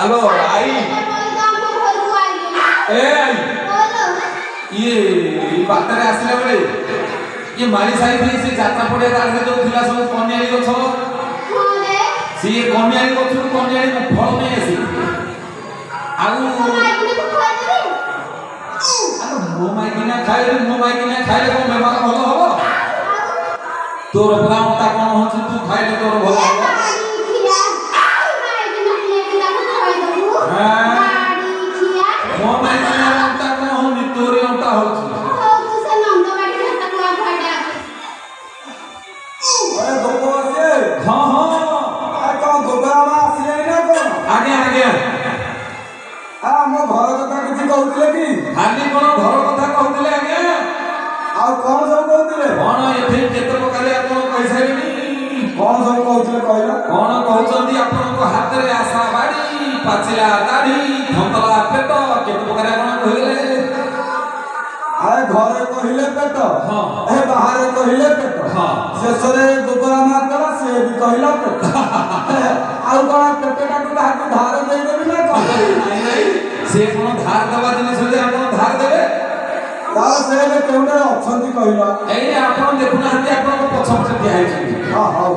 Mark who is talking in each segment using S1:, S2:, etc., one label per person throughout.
S1: Hello आई ये बात आसला बेले ये मारी साई से जात्रा पड़िया तार जो थिला सब कन्यारी गछ सी कन्यारी गछ कन्यारी फल नहीं आसी मो माइकिना खाइले कौन बेमार भल हम तोर भलामता कौन हो तू खाइले तोर भल हम मो माइकिना अंता कौन हो तोरी अंता हो
S2: अरे गोपाल से
S1: हां
S2: आ कौन गोपाल आसिले ना कौन
S1: आगे आगे
S2: आ मो घर कथा किछि कहउतले कि
S1: खाली कोन घर कथा कहउतले आगे
S2: आ कौन सब कहउतले
S1: कोन एथे केते प्रकार आपण कहैसाइनी
S2: कौन सब कहउतले कहला
S1: कोन कहउचंदी आपण को हाथ रे आशा बाड़ी पाचिला दाढ़ी धंतला पेट केते प्रकार आपण कहले
S2: आए घरे कहिले पेट
S1: हां
S2: ए बाहर कहिले पेट
S1: हां
S2: शेषरे गोपाल मातला से भी कहला पेट आ कोन पेटटा को हाथ धार दे देबी ना कौन
S1: नहीं नहीं से कोन धार दबा दिन से आपण धार देबे
S2: तार से ले केउडे अछंती कहला
S1: एई आपण देखुना हती आपण को पछ पछ दिया है
S2: हां हां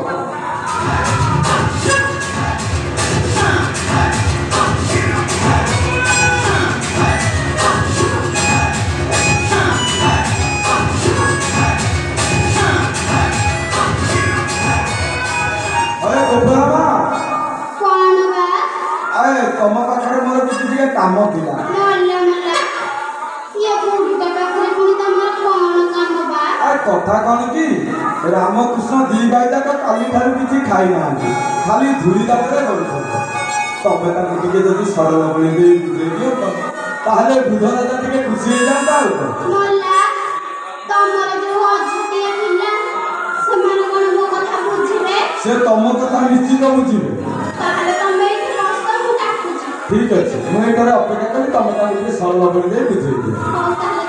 S2: तम पाखे मोर किसी काम थिला कथा कौन कि रामकृष्ण दी भाई तक काली ठार किसी खाई ना खाली धूली दाते तबे टे जब सरल बड़ी दे बुझे दियो ताहले बुध राजा टे खुशी हो जाता से तम कथा निश्चित बुझे ठीक अच्छे मुझे अपेक्षा करी तुम सरल बड़ी दे बुझे दियो।